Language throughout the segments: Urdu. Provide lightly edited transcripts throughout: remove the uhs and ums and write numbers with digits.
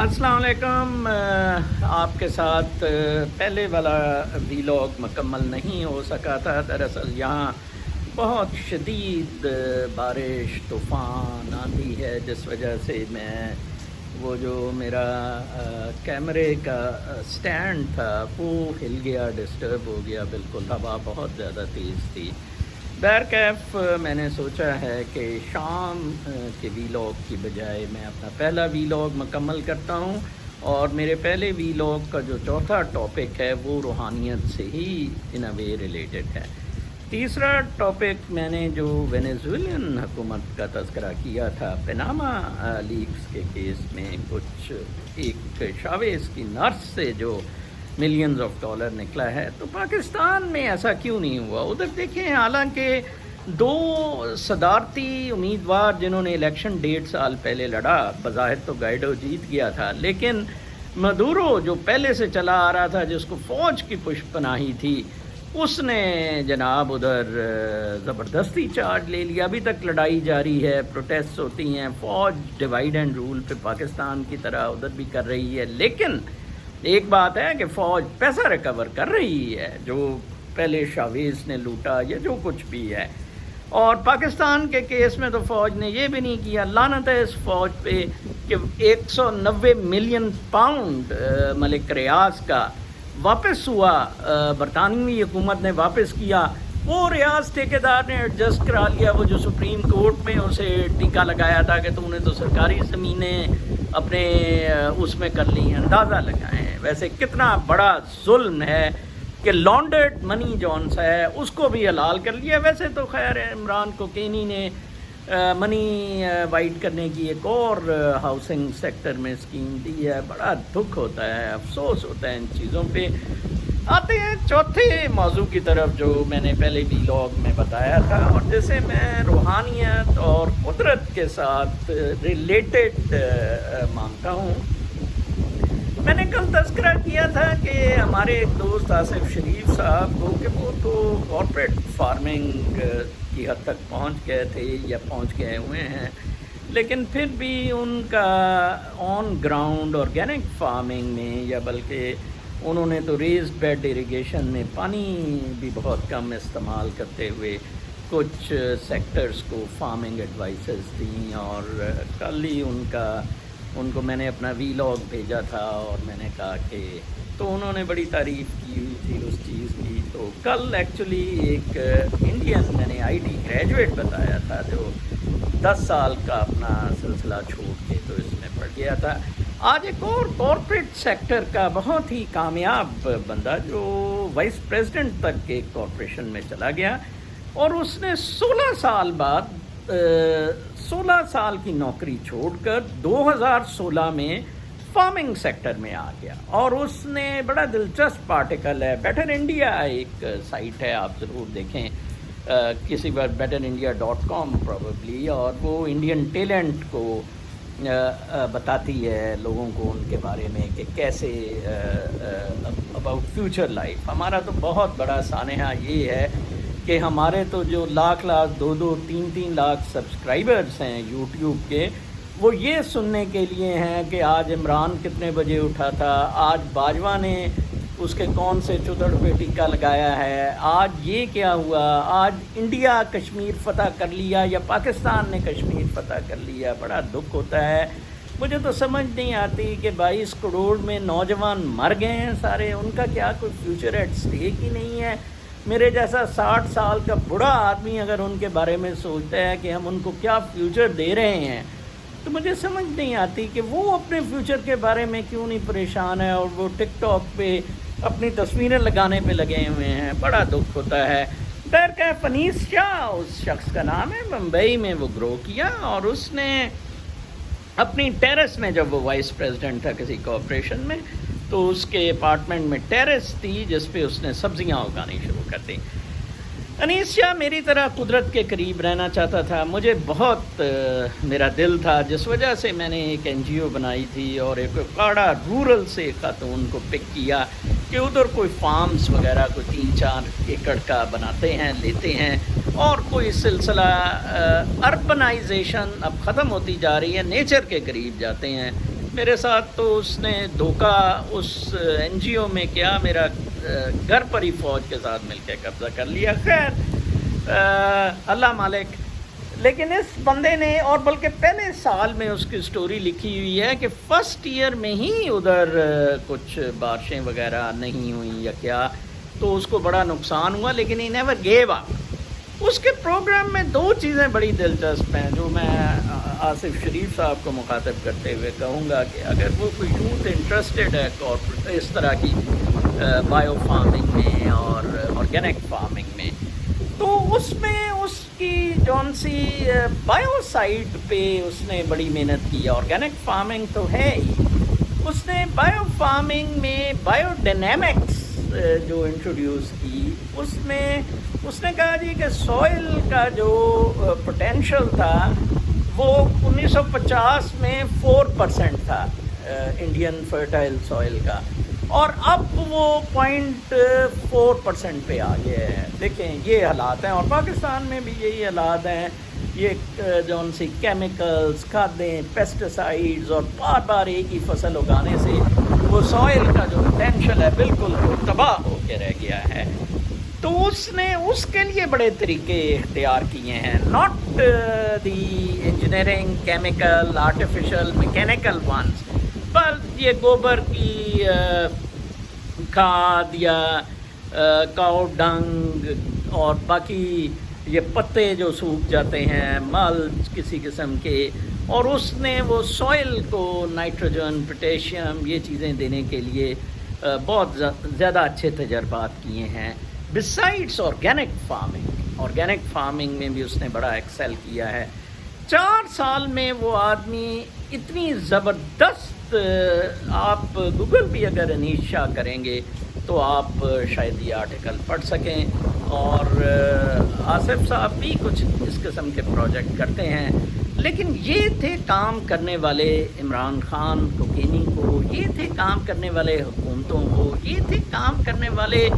السلام علیکم۔ آپ کے ساتھ پہلے والا ویلاگ مکمل نہیں ہو سکا تھا۔ دراصل یہاں بہت شدید بارش، طوفان، آندھی ہے، جس وجہ سے میں وہ جو میرا کیمرے کا سٹینڈ تھا وہ ہل گیا، ڈسٹرب ہو گیا بالکل۔ ہوا بہت زیادہ تیز تھی۔ بہرکیف میں نے سوچا ہے کہ شام کے ویلاگ کی بجائے میں اپنا پہلا ویلاگ مکمل کرتا ہوں، اور میرے پہلے ویلاگ کا جو چوتھا ٹاپک ہے وہ روحانیت سے ہی ان اے وے ریلیٹڈ ہے۔ تیسرا ٹاپک میں نے جو وینیزویلین حکومت کا تذکرہ کیا تھا پناما لیکس کے کیس میں، کچھ ایک شاویز کی نرس سے جو ملینز آف ڈالر نکلا ہے، تو پاکستان میں ایسا کیوں نہیں ہوا؟ ادھر دیکھیں، حالانکہ دو صدارتی امیدوار جنہوں نے الیکشن 1.5 سال پہلے لڑا، بظاہر تو گائیڈو جیت گیا تھا، لیکن مدورو جو پہلے سے چلا آ رہا تھا، جس کو فوج کی پشت پناہی تھی، اس نے جناب ادھر زبردستی چارج لے لیا۔ ابھی تک لڑائی جاری ہے، پروٹیسٹ ہوتی ہیں، فوج ڈیوائیڈ اینڈ رول پہ پاکستان کی طرح ادھر بھی کر رہی ہے، لیکن ایک بات ہے کہ فوج پیسہ ریکور کر رہی ہے جو پہلے شاویز نے لوٹا یا جو کچھ بھی ہے۔ اور پاکستان کے کیس میں تو فوج نے یہ بھی نہیں کیا۔ لعنت ہے اس فوج پہ کہ 190 ملین پاؤنڈ ملک ریاض کا واپس ہوا، برطانوی حکومت نے واپس کیا۔ وہ ریاض ٹھیکیدار نے ایڈجسٹ کرا لیا، وہ جو سپریم کورٹ میں اسے ٹیکا لگایا تھا کہ تو نے تو سرکاری زمینیں اپنے اس میں کر لی ہیں، اندازہ لگائیں ویسے کتنا بڑا ظلم ہے کہ لانڈرڈ منی جونس ہے اس کو بھی حلال کر لیا۔ ویسے تو خیر عمران کوکینی نے منی وائٹ کرنے کی ایک اور ہاؤسنگ سیکٹر میں اسکیم دی ہے۔ بڑا دکھ ہوتا ہے، افسوس ہوتا ہے ان چیزوں پہ۔ آتے ہیں چوتھے موضوع کی طرف جو میں نے پہلے ویلاگ میں بتایا تھا، اور جسے میں روحانیت اور قدرت کے ساتھ ریلیٹڈ مانتا ہوں۔ میں نے کل تذکرہ کیا تھا کہ ہمارے ایک دوست آصف شریف صاحب کو کہ وہ تو کارپوریٹ فارمنگ کی حد تک پہنچ گئے تھے یا پہنچ گئے ہوئے ہیں، لیکن پھر بھی ان کا آن گراؤنڈ آرگینک فارمنگ میں، یا بلکہ انہوں نے تو ریز بیڈ ایریگیشن میں پانی بھی بہت کم استعمال کرتے ہوئے کچھ سیکٹرز کو فارمنگ ایڈوائسز دیں، اور کل ہی ان کو میں نے اپنا ویلاگ بھیجا تھا اور میں نے کہا کہ تو انہوں نے بڑی تعریف کی ہوئی تھی اس چیز کی۔ تو کل ایکچولی ایک انڈین میں نے آئی ٹی گریجویٹ بتایا تھا جو 10 سال کا اپنا سلسلہ چھوڑ کے تو اس میں پڑ گیا تھا۔ آج ایک اور کارپوریٹ سیکٹر کا بہت ہی کامیاب بندہ جو وائس پریزیڈنٹ تک کے کارپوریشن میں چلا گیا، اور اس نے 16 سال کی نوکری چھوڑ کر 2016 میں فارمنگ سیکٹر میں آ گیا، اور اس نے بڑا دلچسپ آرٹیکل ہے، بیٹر انڈیا ایک سائٹ ہے، آپ ضرور دیکھیں کسی بار betterindia.com پروبیبلی، اور وہ انڈین ٹیلنٹ کو بتاتی ہے لوگوں کو ان کے بارے میں کہ کیسے اباؤٹ فیوچر لائف۔ ہمارا تو بہت بڑا سانحہ یہ ہے کہ ہمارے تو جو لاکھ 2-3 لاکھ سبسکرائبرز ہیں یوٹیوب کے، وہ یہ سننے کے لیے ہیں کہ آج عمران کتنے بجے اٹھا تھا، آج باجوہ نے اس کے کون سے چدڑ پہ ٹیکا لگایا ہے، آج یہ کیا ہوا، آج انڈیا کشمیر فتح کر لیا یا پاکستان نے کشمیر فتح کر لیا۔ بڑا دکھ ہوتا ہے۔ مجھے تو سمجھ نہیں آتی کہ 22 کروڑ میں نوجوان مر گئے ہیں سارے، ان کا کیا کوئی فیوچر ایٹ اسٹیک ہی نہیں ہے؟ میرے جیسا 60 سال کا بوڑھا آدمی اگر ان کے بارے میں سوچتا ہے کہ ہم ان کو کیا فیوچر دے رہے ہیں، تو مجھے سمجھ نہیں آتی کہ وہ اپنے فیوچر کے بارے میں کیوں نہیں پریشان ہے، اور وہ ٹک ٹاک پہ اپنی تصویریں لگانے پہ لگے ہوئے ہیں۔ بڑا دکھ ہوتا ہے۔ بہرکیف انیس شاہ اس شخص کا نام ہے، ممبئی میں وہ گرو کیا، اور اس نے اپنی ٹیرس میں، جب وہ وائس پریزیڈنٹ تھا کسی کارپوریشن میں، تو اس کے اپارٹمنٹ میں ٹیرس تھی جس پہ اس نے سبزیاں اگانی شروع کر دی۔ انیس شاہ میری طرح قدرت کے قریب رہنا چاہتا تھا، مجھے بہت میرا دل تھا، جس وجہ سے میں نے ایک NGO بنائی تھی اور ایک کاڑا رورل سے خاتون کو پک کیا کہ ادھر کوئی فارمز وغیرہ کوئی 3-4 ایکڑ کا بناتے ہیں، لیتے ہیں، اور کوئی سلسلہ اربنائزیشن اب ختم ہوتی جا رہی ہے، نیچر کے قریب جاتے ہیں۔ میرے ساتھ تو اس نے دھوکہ اس این جی او میں کیا، میرا گھر پر ہی فوج کے ساتھ مل کے قبضہ کر لیا. خیر اللہ مالک. لیکن اس بندے نے، اور بلکہ پہلے سال میں اس کی سٹوری لکھی ہوئی ہے کہ فرسٹ ایئر میں ہی ادھر کچھ بارشیں وغیرہ نہیں ہوئیں یا کیا، تو اس کو بڑا نقصان ہوا، لیکن ہی نیور گیو اپ. اس کے پروگرام میں دو چیزیں بڑی دلچسپ ہیں جو میں آصف شریف صاحب کو مخاطب کرتے ہوئے کہوں گا کہ اگر وہ کوئی یوتھ انٹرسٹڈ ہے اس طرح کی بایو فارمنگ میں اور آرگینک فارمنگ میں، تو اس میں اس کی جون سی بایو سائٹ پہ اس نے بڑی محنت کی. آرگینک فارمنگ تو ہے ہی، اس نے بایو فارمنگ میں بایو ڈائنامکس جو انٹروڈیوس کی، اس میں اس نے کہا جی کہ سوئل کا جو پوٹینشیل تھا وہ 1950 میں 4% تھا انڈین فرٹائل سوئل کا، اور اب وہ 0.4% پہ آ گیا ہے. دیکھیں یہ حالات ہیں، اور پاکستان میں بھی یہی حالات ہیں. یہ جون سی کیمیکلز، کھادیں، پیسٹیسائڈز اور بار بار ایک ہی فصل اگانے سے وہ سوئل کا جو پوٹینشیل ہے بالکل تباہ ہو کے رہ گیا ہے. تو اس نے اس کے لیے بڑے طریقے اختیار کیے ہیں، not the engineering, chemical, artificial, mechanical ones, پر یہ گوبر کی کھاد یا کاؤ ڈنگ اور باقی یہ پتے جو سوکھ جاتے ہیں، ملچ کسی قسم کے، اور اس نے وہ سوئل کو نائٹروجن، پوٹیشیم، یہ چیزیں دینے کے لیے بہت زیادہ اچھے تجربات کیے ہیں. بسائڈس آرگینک فارمنگ میں بھی اس نے بڑا ایکسل کیا ہے. 4 سال میں وہ آدمی اتنی زبردست، آپ گوگل بھی اگر انیس شاہ کریں گے تو آپ شاید یہ آرٹیکل پڑھ سکیں. اور آصف صاحب بھی کچھ اس قسم کے پروجیکٹ کرتے ہیں. لیکن یہ تھے کام کرنے والے عمران خان کوکینی کو، یہ تھے کام کرنے والے حکومتوں کو، یہ تھے کام کرنے والے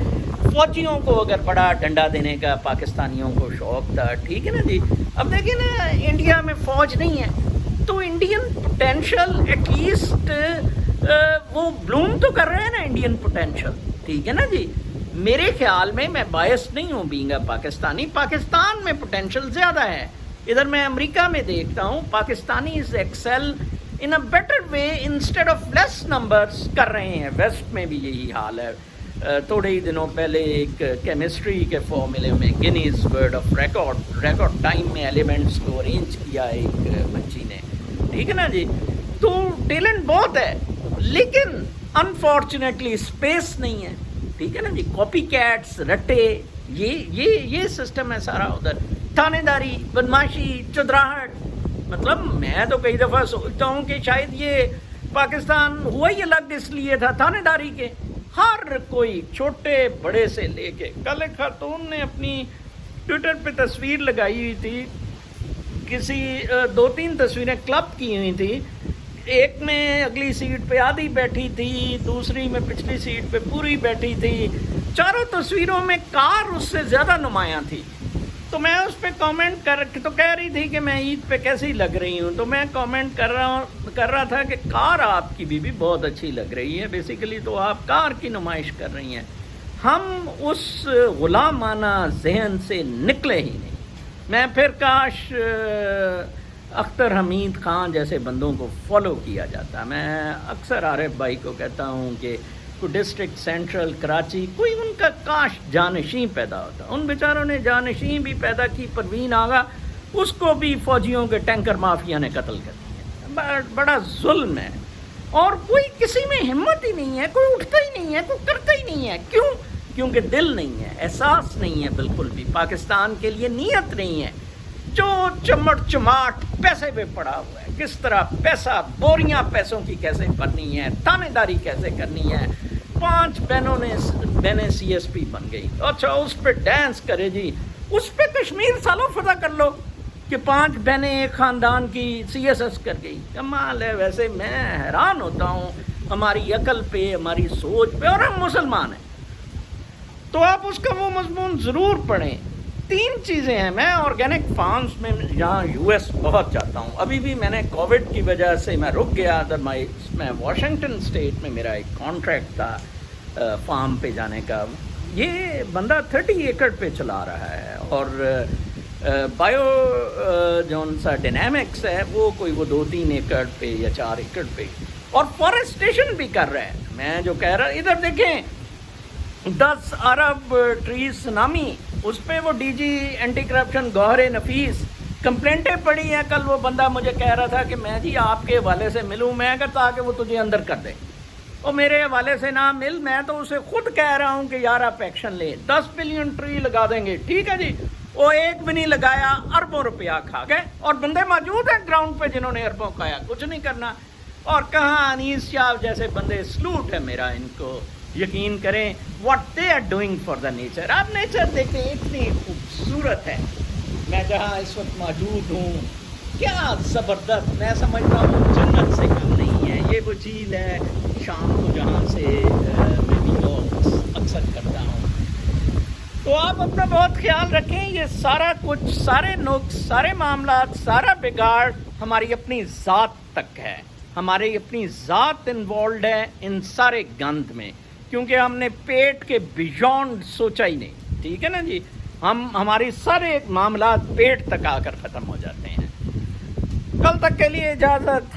فوجیوں کو. اگر بڑا ڈنڈا دینے کا پاکستانیوں کو شوق تھا، ٹھیک ہے نا جی. اب دیکھیں نا، انڈیا میں فوج نہیں ہے تو انڈین پوٹینشیل ایٹ لیسٹ وہ بلوم تو کر رہے ہیں نا انڈین پوٹینشیل، ٹھیک ہے نا جی. میرے خیال میں بائس نہیں ہوں بینگ اے پاکستانی، پاکستان میں پوٹینشیل زیادہ ہے. ادھر میں امریکہ میں دیکھتا ہوں Pakistani is excel in a better way instead of less numbers کر رہے ہیں. ویسٹ میں بھی یہی حال ہے. تھوڑے ہی دنوں پہلے ایک کیمسٹری کے فارمولے میں Guinness world of record time میں ایلیمنٹس کو ارینج کیا ایک بچی نے، ٹھیک ہے نا جی. تو ٹیلنٹ بہت ہے، لیکن انفارچونیٹلی اسپیس نہیں ہے، ٹھیک ہے نا جی. کاپی کیٹس، رٹے، یہ سسٹم ہے سارا ادھر. تھانے داری، بدماشی، چدراہٹ. مطلب میں تو کئی دفعہ سوچتا ہوں کہ شاید یہ پاکستان ہوا ہی الگ اس لیے تھا تھانے داری کے. ہر کوئی چھوٹے بڑے سے لے کے، کل ایک خاتون نے اپنی ٹویٹر پہ تصویر لگائی ہوئی تھی، کسی 2-3 تصویریں کلب کی ہوئی تھی. ایک میں اگلی سیٹ پہ آدھی بیٹھی تھی، دوسری میں پچھلی سیٹ پہ پوری بیٹھی تھی. چاروں تصویروں میں کار اس سے زیادہ نمایاں تھی. تو میں اس پہ کامنٹ تو کہہ رہی تھی کہ میں عید پہ کیسی لگ رہی ہوں. تو میں کامنٹ کر رہا تھا کہ کار آپ کی بھی بہت اچھی لگ رہی ہے. بیسیکلی تو آپ کار کی نمائش کر رہی ہیں. ہم اس غلامانہ ذہن سے نکلے ہی نہیں. میں پھر کاش اختر حمید خان جیسے بندوں کو فالو کیا جاتا. میں اکثر عارف بھائی کو کہتا ہوں کہ کوئی ڈسٹرکٹ سینٹرل کراچی کوئی ان کا کاش جانشین پیدا ہوتا. ان بیچاروں نے جانشین بھی پیدا کی. پروین آغا، اس کو بھی فوجیوں کے ٹینکر مافیا نے قتل کر دیا. بڑا ظلم ہے، اور کوئی کسی میں ہمت ہی نہیں ہے، کوئی اٹھتا ہی نہیں ہے، کوئی کرتا ہی نہیں ہے. کیوں؟ کیونکہ دل نہیں ہے، احساس نہیں ہے بالکل بھی. پاکستان کے لیے نیت نہیں ہے. جو چمٹ چماٹ پیسے پہ پڑا ہوا ہے، کس طرح پیسہ، بوریاں پیسوں کی کیسے بننی ہے، تانے داری کیسے کرنی ہے. 5 بہنیں سی ایس پی بن گئی. اچھا اس پہ ڈانس کرے جی، اس پہ کشمیر سالوں فتح کر لو کہ 5 بہنیں ایک خاندان کی سی ایس ایس کر گئی. کمال ہے. ویسے میں حیران ہوتا ہوں ہماری عقل پہ، ہماری سوچ پہ. اور ہم مسلمان ہیں تو آپ اس کا وہ مضمون ضرور پڑھیں 3 چیزیں ہیں. میں آرگینک فارمز میں یہاں یو ایس بہت جاتا ہوں. ابھی بھی میں نے کووڈ کی وجہ سے میں رک گیا. میں واشنگٹن اسٹیٹ میں میرا ایک کانٹریکٹ تھا فارم پہ جانے کا. یہ بندہ 30 ایکڑ پہ چلا رہا ہے اور بایو جون سا ڈینامکس ہے وہ کوئی وہ 2-3 ایکڑ پہ یا 4 ایکڑ پہ, اور فارسٹیشن بھی کر رہے ہیں. میں جو کہہ رہا ادھر دیکھیں 10 ارب ٹریز سنامی, اس پہ وہ ڈی جی اینٹی کرپشن گوہر نفیس کمپلینٹیں پڑی ہیں. کل وہ بندہ مجھے کہہ رہا تھا کہ میں جی آپ کے حوالے سے ملوں. میں کہتا کہ وہ تجھے اندر کر دے. وہ میرے حوالے سے نہ مل, میں تو اسے خود کہہ رہا ہوں کہ یار آپ ایکشن لیں. 10 بلین ٹری لگا دیں گے, ٹھیک ہے جی. وہ ایک بھی نہیں لگایا, اربوں روپیہ کھا گئے. اور بندے موجود ہیں گراؤنڈ پہ جنہوں نے اربوں کھایا, کچھ نہیں کرنا. اور کہاں انیس شاہ جیسے بندے, سلوٹ ہے میرا ان کو. یقین کریں what they are doing for the nature. آپ نیچر دیکھیں اتنی خوبصورت ہے. میں جہاں اس وقت موجود ہوں کیا زبردست, میں سمجھتا ہوں جنت سے کم نہیں ہے. یہ وہ جھیل ہے شام کو جہاں سے میں بھی اکثر کرتا ہوں. تو آپ اپنا بہت خیال رکھیں. یہ سارا کچھ, سارے نقص, سارے معاملات, سارا بگاڑ ہماری اپنی ذات تک ہے. ہماری اپنی ذات انوالوڈ ہے ان سارے گند میں, کیونکہ ہم نے پیٹ کے بیونڈ سوچا ہی نہیں. ٹھیک ہے نا جی. ہماری سارے معاملات پیٹ تک آ کر ختم ہو جاتے ہیں. کل تک کے لیے اجازت.